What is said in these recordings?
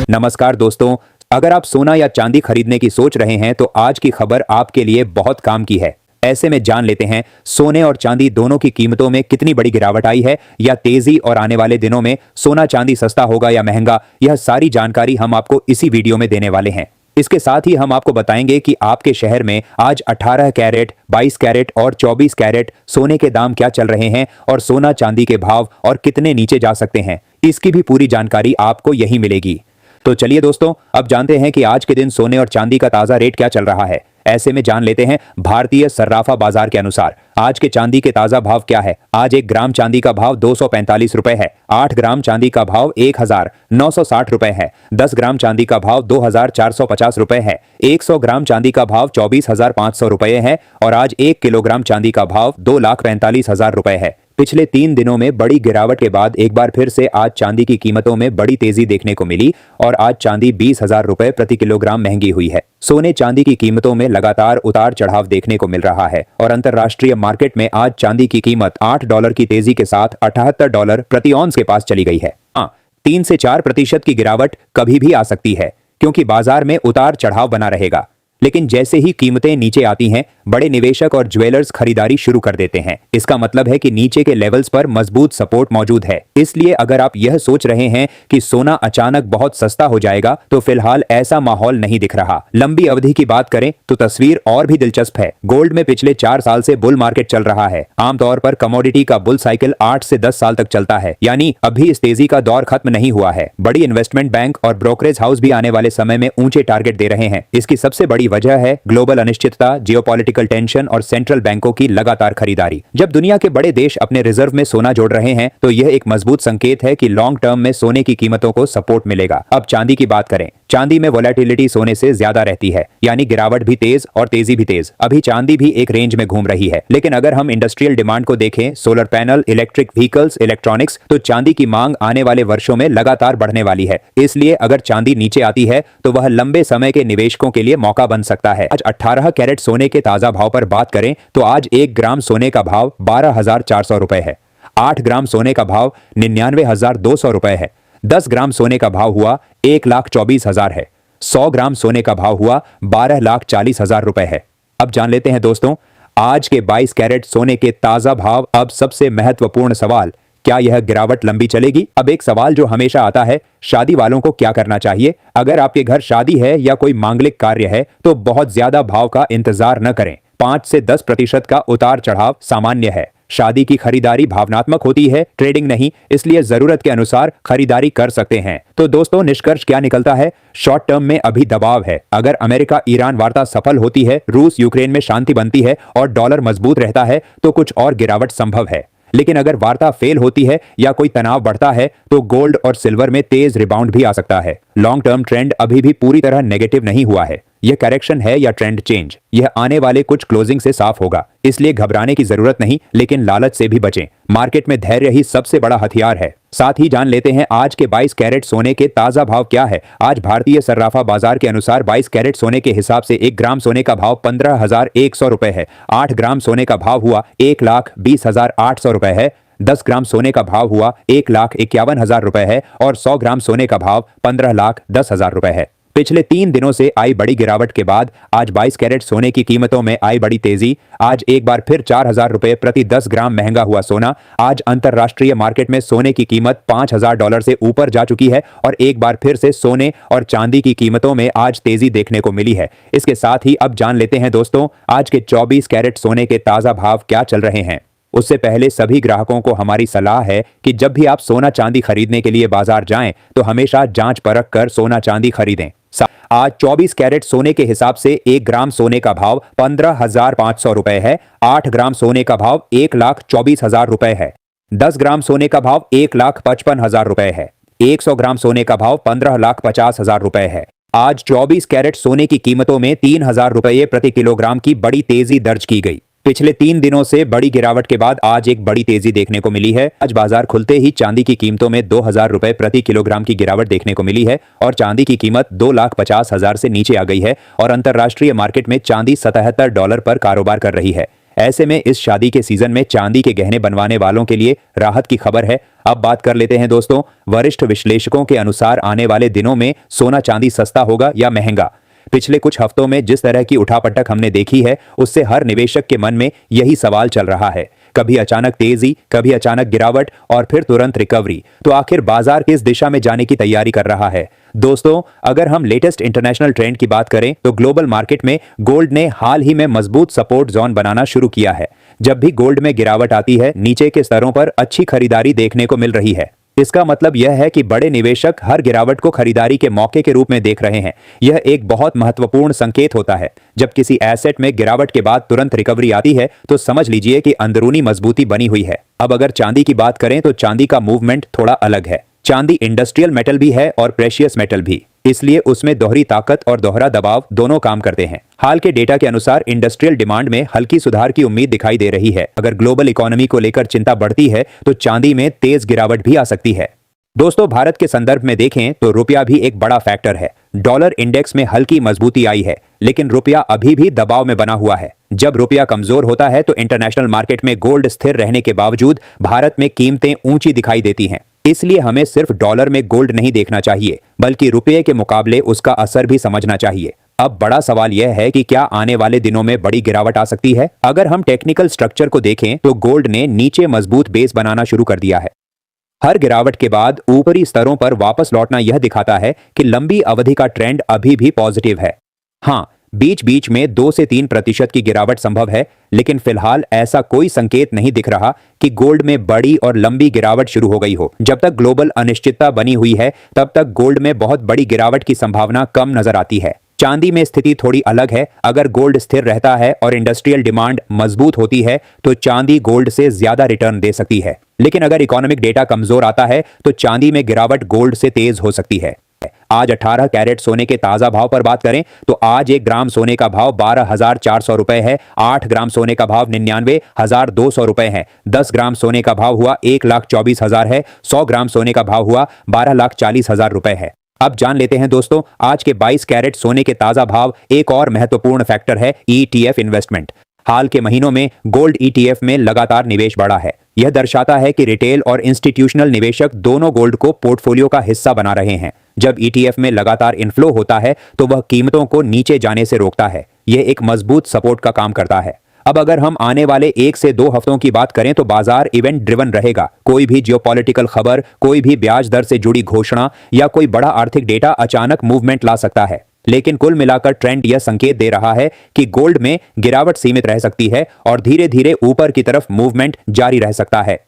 नमस्कार दोस्तों, अगर आप सोना या चांदी खरीदने की सोच रहे हैं तो आज की खबर आपके लिए बहुत काम की है। ऐसे में जान लेते हैं सोने और चांदी दोनों की कीमतों में कितनी बड़ी गिरावट आई है या तेजी, और आने वाले दिनों में सोना चांदी सस्ता होगा या महंगा। यह सारी जानकारी हम आपको इसी वीडियो में देने वाले हैं। इसके साथ ही हम आपको बताएंगे कि आपके शहर में आज 18 कैरेट, 22 कैरेट और 24 कैरेट सोने के दाम क्या चल रहे हैं और सोना चांदी के भाव और कितने नीचे जा सकते हैं। इसकी भी पूरी जानकारी आपको यहीं मिलेगी। तो चलिए दोस्तों, अब जानते हैं कि आज के दिन सोने और चांदी का ताजा रेट क्या चल रहा है। ऐसे में जान लेते हैं भारतीय सर्राफा बाजार के अनुसार आज के चांदी के ताजा भाव क्या है। आज 1 ग्राम चांदी का भाव 245 रुपए है। 8 ग्राम चांदी का भाव 1960 रुपए है। 10 ग्राम चांदी का भाव 2450 रुपए है। 100 ग्राम चांदी का भाव 24,500 रुपए है और आज 1 किलोग्राम चांदी का भाव 2,45,000 रुपए है। पिछले 3 दिनों में बड़ी गिरावट के बाद एक बार फिर से आज चांदी की कीमतों में बड़ी तेजी देखने को मिली और आज चांदी 20,000 रुपए प्रति किलोग्राम महंगी हुई है। सोने चांदी की कीमतों में लगातार उतार चढ़ाव देखने को मिल रहा है और अंतर्राष्ट्रीय मार्केट में आज चांदी की कीमत $8 की तेजी के साथ $78 प्रति औंस के पास चली गई है। 3 से 4% की गिरावट कभी भी आ सकती है क्योंकि बाजार में उतार चढ़ाव बना रहेगा। लेकिन जैसे ही कीमतें नीचे आती हैं, बड़े निवेशक और ज्वेलर्स खरीदारी शुरू कर देते हैं। इसका मतलब है कि नीचे के लेवल्स पर मजबूत सपोर्ट मौजूद है। इसलिए अगर आप यह सोच रहे हैं कि सोना अचानक बहुत सस्ता हो जाएगा, तो फिलहाल ऐसा माहौल नहीं दिख रहा। लंबी अवधि की बात करें तो तस्वीर और भी दिलचस्प है। गोल्ड में पिछले 4 साल से बुल मार्केट चल रहा है। आमतौर पर कमोडिटी का बुल साइकिल 8 से 10 साल तक चलता है, यानी अभी इस तेजी का दौर खत्म नहीं हुआ है। बड़ी इन्वेस्टमेंट बैंक और ब्रोकरेज हाउस भी आने वाले समय में ऊंचे टारगेट दे रहे हैं। इसकी सबसे बड़ी वजह है ग्लोबल अनिश्चितता, जियोपॉलिटिकल टेंशन और सेंट्रल बैंकों की लगातार खरीदारी। जब दुनिया के बड़े देश अपने रिजर्व में सोना जोड़ रहे हैं तो यह एक मजबूत संकेत है कि लॉन्ग टर्म में सोने की कीमतों को सपोर्ट मिलेगा। अब चांदी की बात करें। चांदी में वोलेटिलिटी सोने से ज्यादा रहती है, यानी गिरावट भी तेज और तेजी भी तेज। अभी चांदी भी एक रेंज में घूम रही है, लेकिन अगर हम इंडस्ट्रियल डिमांड को देखें, solar panel, electric vehicles, electronics, तो चांदी की मांग आने वाले वर्षों में लगातार बढ़ने वाली है। इसलिए अगर चांदी नीचे आती है तो वह लंबे समय के निवेशकों के लिए मौका बन सकता है। आज 18 कैरेट सोने के ताजा भाव पर बात करें तो आज 1 ग्राम सोने का भाव 12,400 रुपए है। 8 ग्राम सोने का भाव 99,200 रुपए है। 10 ग्राम सोने का भाव हुआ 1,24,000 है। 100 ग्राम सोने का भाव हुआ 12,40,000 रुपए है। अब जान लेते हैं दोस्तों आज के 22 कैरेट सोने के ताजा भाव। अब सबसे महत्वपूर्ण सवाल, क्या यह गिरावट लंबी चलेगी? अब एक सवाल जो हमेशा आता है, शादी वालों को क्या करना चाहिए? अगर आपके घर शादी है या कोई मांगलिक कार्य है तो बहुत ज्यादा भाव का इंतजार न करें। 5 से 10% का उतार चढ़ाव सामान्य है। शादी की खरीदारी भावनात्मक होती है, ट्रेडिंग नहीं, इसलिए जरूरत के अनुसार खरीदारी कर सकते हैं। तो दोस्तों निष्कर्ष क्या निकलता है? शॉर्ट टर्म में अभी दबाव है। अगर अमेरिका ईरान वार्ता सफल होती है, रूस यूक्रेन में शांति बनती है और डॉलर मजबूत रहता है तो कुछ और गिरावट संभव है। लेकिन अगर वार्ता फेल होती है या कोई तनाव बढ़ता है तो गोल्ड और सिल्वर में तेज रिबाउंड भी आ सकता है। लॉन्ग टर्म ट्रेंड अभी भी पूरी तरह नेगेटिव नहीं हुआ है। यह करेक्शन है या ट्रेंड चेंज, यह आने वाले कुछ क्लोजिंग से साफ होगा। इसलिए घबराने की जरूरत नहीं, लेकिन लालच से भी बचें। मार्केट में धैर्य ही सबसे बड़ा हथियार है। साथ ही जान लेते हैं आज के 22 कैरेट सोने के ताजा भाव क्या है। आज भारतीय सर्राफा बाजार के अनुसार 22 कैरेट सोने के हिसाब से 1 ग्राम सोने का भाव 15,100 रुपए है। 8 ग्राम सोने का भाव हुआ 1,20,800 रुपए है। 10 ग्राम सोने का भाव हुआ 1,51,000 रुपए है और 100 ग्राम सोने का भाव 15,10,000 रुपए है। पिछले 3 दिनों से आई बड़ी गिरावट के बाद आज 22 कैरेट सोने की कीमतों में आई बड़ी तेजी। आज एक बार फिर 4,000 रुपए प्रति 10 ग्राम महंगा हुआ सोना। आज अंतरराष्ट्रीय मार्केट में सोने की कीमत $5,000 से ऊपर जा चुकी है और एक बार फिर से सोने और चांदी की कीमतों में आज तेजी देखने को मिली है। इसके साथ ही अब जान लेते हैं दोस्तों आज के 24 कैरेट सोने के ताजा भाव क्या चल रहे हैं। उससे पहले सभी ग्राहकों को हमारी सलाह है कि जब भी आप सोना चांदी खरीदने के लिए बाजार जाएं तो हमेशा जांच परख कर सोना चांदी खरीदें। आज 24 कैरेट सोने के हिसाब से 1 ग्राम सोने का भाव 15,500 रुपए है। 8 ग्राम सोने का भाव 1,24,000 रुपए है। 10 ग्राम सोने का भाव 1,55,000 रुपए है। 100 ग्राम सोने का भाव 15,50,000 रुपए है। आज 24 कैरेट सोने की कीमतों में 3,000 रुपये प्रति किलोग्राम की बड़ी तेजी दर्ज की गई। पिछले 3 दिनों से बड़ी गिरावट के बाद आज एक बड़ी तेजी देखने को मिली है। आज बाजार खुलते ही चांदी की कीमतों में 2,000 रुपए प्रति किलोग्राम की गिरावट देखने को मिली है और चांदी की कीमत 2,50,000 से नीचे आ गई है और अंतरराष्ट्रीय मार्केट में चांदी $77 पर कारोबार कर रही है। ऐसे में इस शादी के सीजन में चांदी के गहने बनवाने वालों के लिए राहत की खबर है। अब बात कर लेते हैं दोस्तों, वरिष्ठ विश्लेषकों के अनुसार आने वाले दिनों में सोना चांदी सस्ता होगा या महंगा। पिछले कुछ हफ्तों में जिस तरह की उठापटक हमने देखी है, उससे हर निवेशक के मन में यही सवाल चल रहा है। कभी अचानक तेजी, कभी अचानक गिरावट और फिर तुरंत रिकवरी। तो आखिर बाजार किस दिशा में जाने की तैयारी कर रहा है? दोस्तों, अगर हम लेटेस्ट इंटरनेशनल ट्रेंड की बात करें तो ग्लोबल मार्केट में गोल्ड ने हाल ही में मजबूत सपोर्ट जोन बनाना शुरू किया है। जब भी गोल्ड में गिरावट आती है, नीचे के स्तरों पर अच्छी खरीदारी देखने को मिल रही है। इसका मतलब यह है कि बड़े निवेशक हर गिरावट को खरीदारी के मौके के रूप में देख रहे हैं। यह एक बहुत महत्वपूर्ण संकेत होता है। जब किसी एसेट में गिरावट के बाद तुरंत रिकवरी आती है तो समझ लीजिए कि अंदरूनी मजबूती बनी हुई है। अब अगर चांदी की बात करें तो चांदी का मूवमेंट थोड़ा अलग है। चांदी इंडस्ट्रियल मेटल भी है और प्रेशियस मेटल भी, इसलिए उसमें दोहरी ताकत और दोहरा दबाव दोनों काम करते हैं। हाल के डेटा के अनुसार इंडस्ट्रियल डिमांड में हल्की सुधार की उम्मीद दिखाई दे रही है। अगर ग्लोबल इकोनॉमी को लेकर चिंता बढ़ती है तो चांदी में तेज गिरावट भी आ सकती है। दोस्तों, भारत के संदर्भ में देखें तो रुपया भी एक बड़ा फैक्टर है। डॉलर इंडेक्स में हल्की मजबूती आई है, लेकिन रुपया अभी भी दबाव में बना हुआ है। जब रुपया कमजोर होता है तो इंटरनेशनल मार्केट में गोल्ड स्थिर रहने के बावजूद भारत में कीमतें ऊंची दिखाई देती हैं। इसलिए हमें सिर्फ डॉलर में गोल्ड नहीं देखना चाहिए, बल्कि रुपये के मुकाबले उसका असर भी समझना चाहिए। अब बड़ा सवाल यह है कि क्या आने वाले दिनों में बड़ी गिरावट आ सकती है? अगर हम टेक्निकल स्ट्रक्चर को देखें तो गोल्ड ने नीचे मजबूत बेस बनाना शुरू कर दिया है। हर गिरावट के बाद ऊपरी स्तरों पर वापस लौटना यह दिखाता है कि लंबी अवधि का ट्रेंड अभी भी पॉजिटिव है। हाँ, बीच बीच में 2 से 3% की गिरावट संभव है, लेकिन फिलहाल ऐसा कोई संकेत नहीं दिख रहा कि गोल्ड में बड़ी और लंबी गिरावट शुरू हो गई हो। जब तक ग्लोबल अनिश्चितता बनी हुई है, तब तक गोल्ड में बहुत बड़ी गिरावट की संभावना कम नजर आती है। चांदी में स्थिति थोड़ी अलग है। अगर गोल्ड स्थिर रहता है और इंडस्ट्रियल डिमांड मजबूत होती है तो चांदी गोल्ड से ज्यादा रिटर्न दे सकती है। लेकिन अगर इकोनॉमिक डेटा कमजोर आता है तो चांदी में गिरावट गोल्ड से तेज हो सकती है। आज 18 कैरेट सोने के ताजा भाव पर बात करें तो आज 1 ग्राम सोने का भाव 12,400 रुपए है। 8 ग्राम सोने का भाव 99,200 रुपए है। 10 ग्राम सोने का भाव हुआ 1,24,000 है। 100 ग्राम सोने का भाव हुआ 12,40,000 रुपए है। अब जान लेते हैं दोस्तों, आज के 22 कैरेट सोने के ताजा भाव। एक और महत्वपूर्ण फैक्टर है ETF इन्वेस्टमेंट। हाल के महीनों में गोल्ड ETF में लगातार निवेश बढ़ा है। यह दर्शाता है कि रिटेल और इंस्टीट्यूशनल निवेशक दोनों गोल्ड को पोर्टफोलियो का हिस्सा बना रहे हैं। जब ETF में लगातार इनफ्लो होता है तो वह कीमतों को नीचे जाने से रोकता है। यह एक मजबूत सपोर्ट का काम करता है। अब अगर हम आने वाले 1 से 2 हफ्तों की बात करें तो बाजार इवेंट ड्रिवन रहेगा। कोई भी जियोपॉलिटिकल खबर, कोई भी ब्याज दर से जुड़ी घोषणा या कोई बड़ा आर्थिक डेटा अचानक मूवमेंट ला सकता है। लेकिन कुल मिलाकर ट्रेंड यह संकेत दे रहा है कि गोल्ड में गिरावट सीमित रह सकती है और धीरे धीरे ऊपर की तरफ मूवमेंट जारी रह सकता है।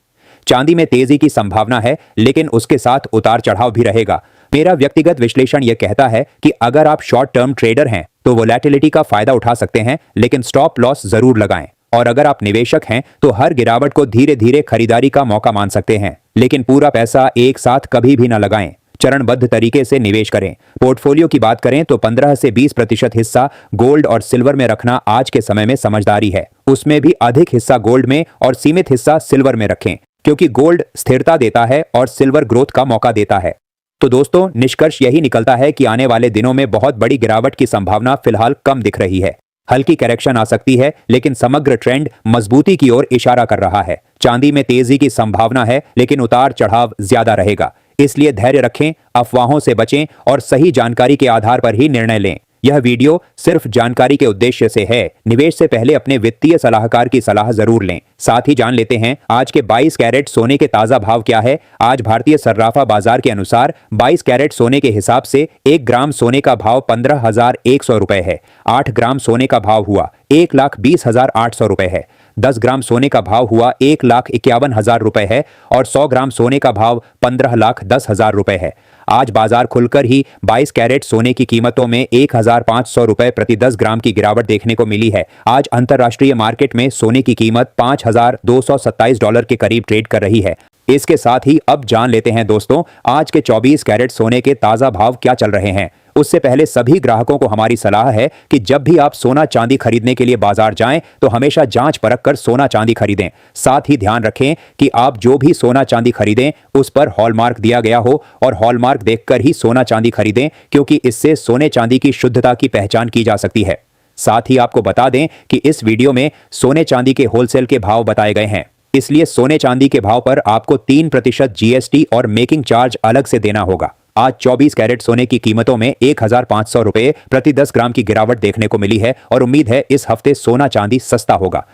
चांदी में तेजी की संभावना है, लेकिन उसके साथ उतार चढ़ाव भी रहेगा। मेरा व्यक्तिगत विश्लेषण यह कहता है कि अगर आप शॉर्ट टर्म ट्रेडर हैं तो वोलेटिलिटी का फायदा उठा सकते हैं, लेकिन स्टॉप लॉस जरूर लगाएं। और अगर आप निवेशक हैं तो हर गिरावट को धीरे धीरे खरीदारी का मौका मान सकते हैं, लेकिन पूरा पैसा एक साथ कभी भी न लगाएं। चरणबद्ध तरीके से निवेश करें। पोर्टफोलियो की बात करें तो 15 से 20% हिस्सा गोल्ड और सिल्वर में रखना आज के समय में समझदारी है। उसमें भी अधिक हिस्सा गोल्ड में और सीमित हिस्सा सिल्वर में रखें, क्योंकि गोल्ड स्थिरता देता है और सिल्वर ग्रोथ का मौका देता है। तो दोस्तों, निष्कर्ष यही निकलता है कि आने वाले दिनों में बहुत बड़ी गिरावट की संभावना फिलहाल कम दिख रही है। हल्की करेक्शन आ सकती है, लेकिन समग्र ट्रेंड मजबूती की ओर इशारा कर रहा है। चांदी में तेजी की संभावना है, लेकिन उतार चढ़ाव ज्यादा रहेगा। इसलिए धैर्य रखें, अफवाहों से बचें और सही जानकारी के आधार पर ही निर्णय लें। यह वीडियो सिर्फ जानकारी के उद्देश्य से है। निवेश से पहले अपने वित्तीय सलाहकार की सलाह जरूर लें। साथ ही जान लेते हैं आज के 22 कैरेट सोने के ताजा भाव क्या है। आज भारतीय सर्राफा बाजार के अनुसार 22 कैरेट सोने के हिसाब से 1 ग्राम सोने का भाव 15,100 रुपए है। 8 ग्राम सोने का भाव हुआ 1,20,800 रुपए है। 10 ग्राम सोने का भाव हुआ 1,51,000 रुपए है और 100 ग्राम सोने का भाव 15,10,000 रुपए है। आज बाजार खुलकर ही 22 कैरेट सोने की कीमतों में 1,500 रुपए प्रति 10 ग्राम की गिरावट देखने को मिली है। आज अंतर्राष्ट्रीय मार्केट में सोने की कीमत $5,227 के करीब ट्रेड कर रही है। इसके साथ ही अब जान लेते हैं दोस्तों, आज के 24 कैरेट सोने के ताजा भाव क्या चल रहे हैं। उससे पहले सभी ग्राहकों को हमारी सलाह है कि जब भी आप सोना चांदी खरीदने के लिए बाजार जाएं तो हमेशा जांच परख कर सोना चांदी खरीदें। साथ ही ध्यान रखें कि आप जो भी सोना चांदी खरीदें उस पर हॉलमार्क दिया गया हो और हॉलमार्क देखकर ही सोना चांदी खरीदें, क्योंकि इससे सोने चांदी की शुद्धता की पहचान की जा सकती है। साथ ही आपको बता दें कि इस वीडियो में सोने चांदी के होलसेल के भाव बताए गए हैं, इसलिए सोने चांदी के भाव पर आपको 3% जीएसटी और मेकिंग चार्ज अलग से देना होगा। आज 24 कैरेट सोने की कीमतों में 1,500 रुपए प्रति 10 ग्राम की गिरावट देखने को मिली है और उम्मीद है इस हफ्ते सोना चांदी सस्ता होगा।